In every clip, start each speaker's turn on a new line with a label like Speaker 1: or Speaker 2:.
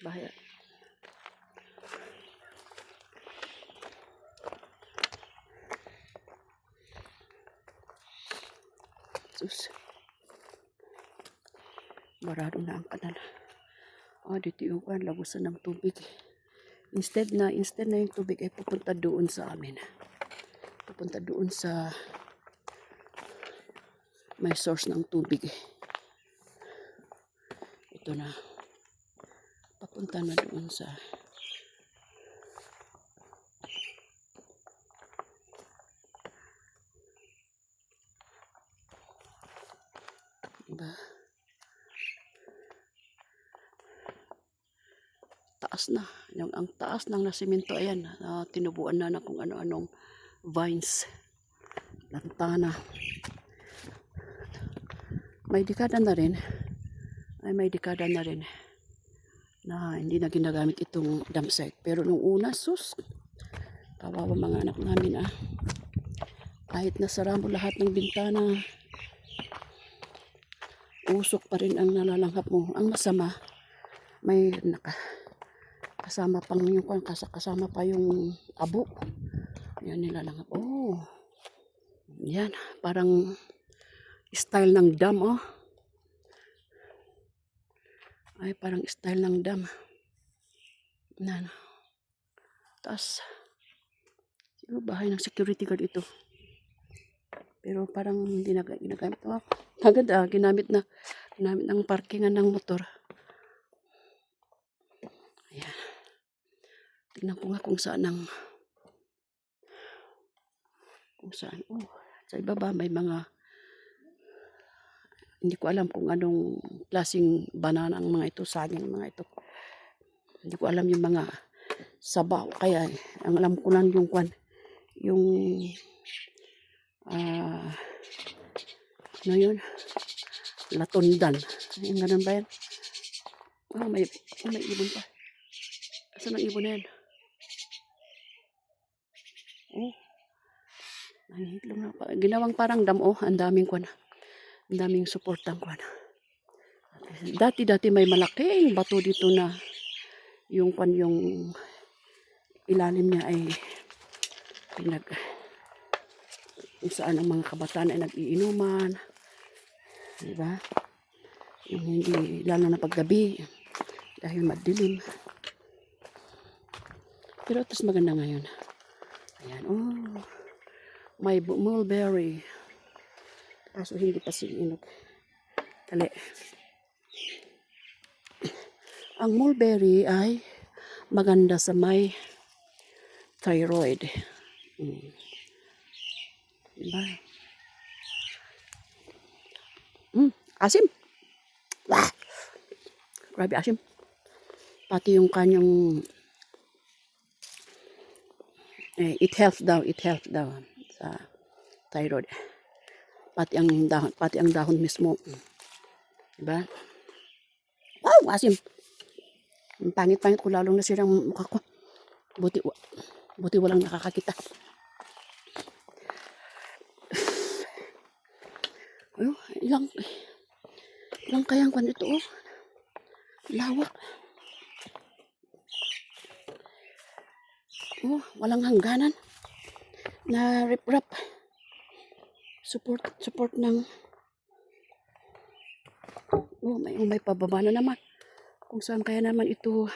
Speaker 1: Bahaya. Sus. Barado na ang kanal. Dito yung lagusan ng tubig. Instead na yung tubig ay pupunta doon sa amin. Pupunta doon sa may source ng tubig. Ito na. Papunta na doon sa diba? Taas na. Ang taas ng nasimento, ayan. Tinubuan na kung ano-anong vines. Lantana. May dekada na rin. May dekada na rin na hindi na ginagamit itong dump site. Pero nung una, sus, kawawa mga anak namin kahit nasara mo lahat ng bintana, usok pa rin ang nalalanghap mo. Ang masama, may kasama pang yung kasama pa yung abo. Yan nilalanghap. Yan, parang style ng dam, Ay, parang style ng dam. Yan. Taas. Siguro bahay ng security guard ito. Pero parang hindi na ginagamit. Agad ginamit ng parkingan ng motor. Ayan. Tingnan ko nga kung saan. Sa ibaba may mga, hindi ko alam kung anong klaseng banana ang mga ito, saging mga ito. Hindi ko alam yung mga sabaw. Kaya ang alam ko lang yung ano yun? Latundan. Yung ganun ba yan? May ibon pa. Saan ang ibon na yan? Ginawang parang dam, ang daming ang daming suportang Dati may malaking bato dito na yung ilalim niya ay kung saan ang mga kabataan ay nag-iinuman. Diba? Yung hindi, lalo na paggabi dahil madilim. Pero ito maganda ngayon. Ayan, may mulberry. Kaso hindi pa sinunog. Dali. Ang mulberry ay maganda sa may thyroid. Diba? Asim. Wah! Grabe asim. Pati yung kanyang it helps daw sa thyroid. Pati ang dahon mismo. Diba? Wow, asim. Ang pangit-pangit ko, lalong nasirang mukha ko. Buti walang nakakakita. Ilang kayang ito, lawak. Walang hangganan na rip-rap. Support ng may pababa na naman. Kung saan kaya naman ito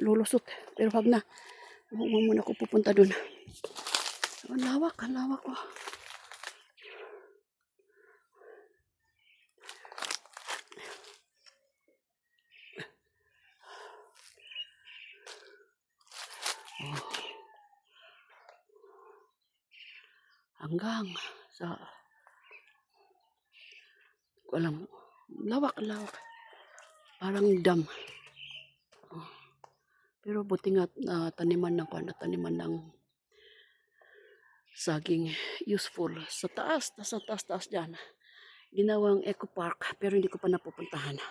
Speaker 1: lulusot. Pero wag na. Huwag muna ako pupunta dun. Ang lawak. Hanggang sa walang lawak. Parang dam. Pero buti nga taniman ng saging, useful. Sa taas dyan. Ginawang eco park pero hindi ko pa napupuntahan.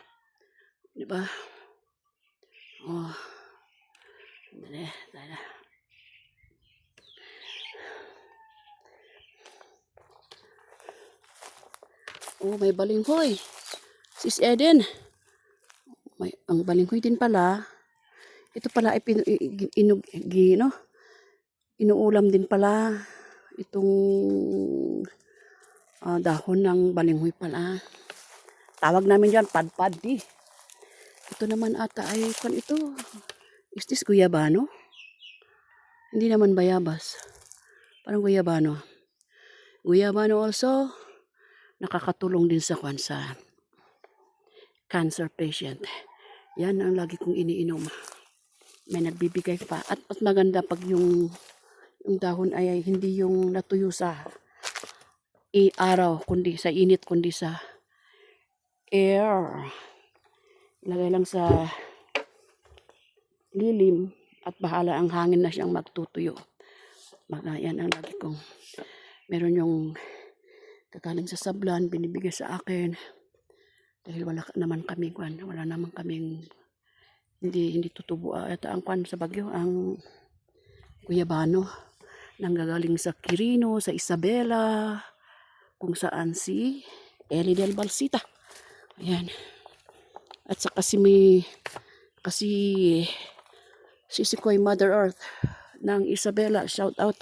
Speaker 1: Diba? Dali. May balinghoy. Sis Eden. ang balinghoy din pala, ito pala ay inuulam din pala itong dahon ng balinghoy pala. Tawag namin dyan, padpad di. Ito naman ata ay, ito, is this guyabano? Hindi naman bayabas. Parang guyabano. Guyabano also, nakakatulong din sa cancer patient. Yan ang lagi kong iniinom. May nagbibigay pa. At mas maganda pag yung dahon ay hindi yung natuyo sa araw, kundi sa init, kundi sa air. Ilagay lang sa lilim at bahala ang hangin na siyang magtutuyo. Yan ang lagi kong, meron yung kagaling sa sablan, binibigay sa akin. Dahil wala naman kaming hindi tutubo ata ang sa Bagyo, ang guyabano nanggagaling sa Quirino, sa Isabela, kung saan si Eli del Balsita. Ayan. At saka kasi Sisikoy Mother Earth ng Isabela, shout out.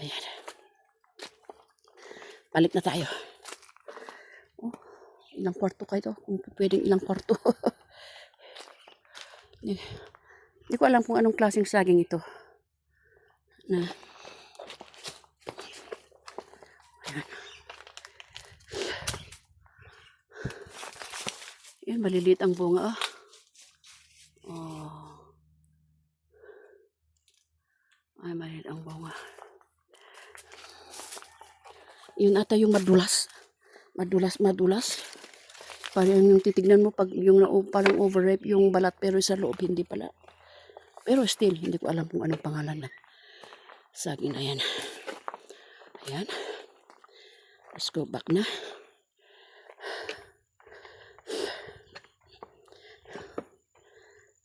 Speaker 1: Ayan. Balik na tayo. Ilang kwarto kayo? Kung pwedeng ilang kwarto. Hindi ko alam kung anong klaseng saging ito. Ayan. Yan, maliliit ang bunga. Ay, maliliit ang bunga. Yun ata yung madulas. Madulas. Parang yung titignan mo pag yung parang overripe yung balat pero sa loob hindi pala. Pero still, hindi ko alam kung anong pangalan na saging na yan. Ayan. Let's go back na.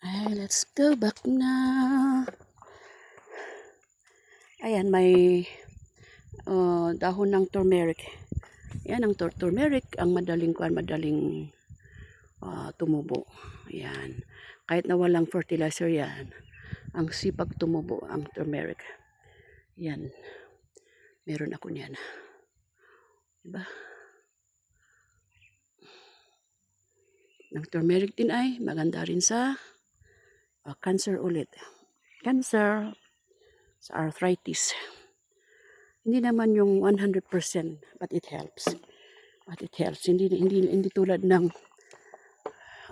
Speaker 1: Ay, let's go back na. Ayan, may dahon ng turmeric. Yan ang turmeric, ang madaling tumubo. Ayan. Kahit na walang fertilizer yan, ang sipag tumubo ang turmeric. Yan. Meron ako niyan. Diba? Ang turmeric din ay maganda rin sa cancer ulit. Cancer, sa arthritis. Hindi naman yung 100%, but it helps. Hindi tulad ng,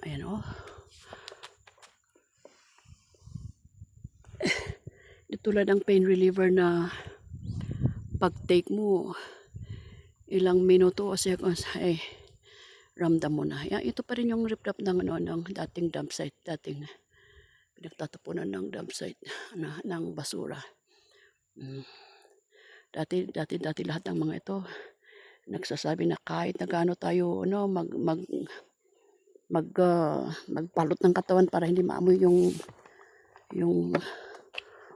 Speaker 1: ayan oh. Hindi tulad ng pain reliever na pag-take mo, ilang minuto o seconds, ay ramdam mo na. Yan, ito pa rin yung riprap ng dating dump site, pinagtatapunan ng dump site ng basura. Dati lahat ng mga ito nagsasabi na kahit na gaano tayo magpalot ng katawan para hindi maamoy yung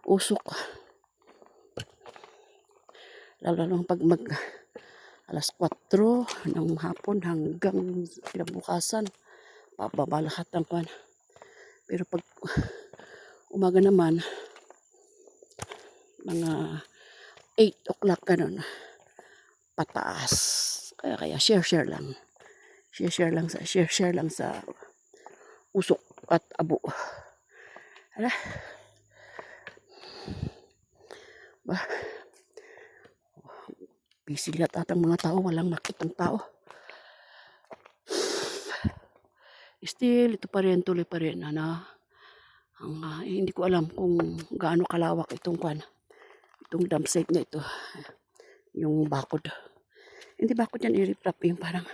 Speaker 1: usok. Lalo pag alas 4 ng hapon hanggang kinabukasan pababa lahat ng kwan. Pero pag umaga naman mga 8 o'clock ganun pataas. Kaya share lang. Share lang sa usok at abo. Hala. Busy lahat atang mga tao, walang makitang tao. Still, ito pa rin, tuloy pa rin. Hindi ko alam kung gaano kalawak itong dump site na ito. Yung bakod. Hindi bakod yan, i-riprap yung parang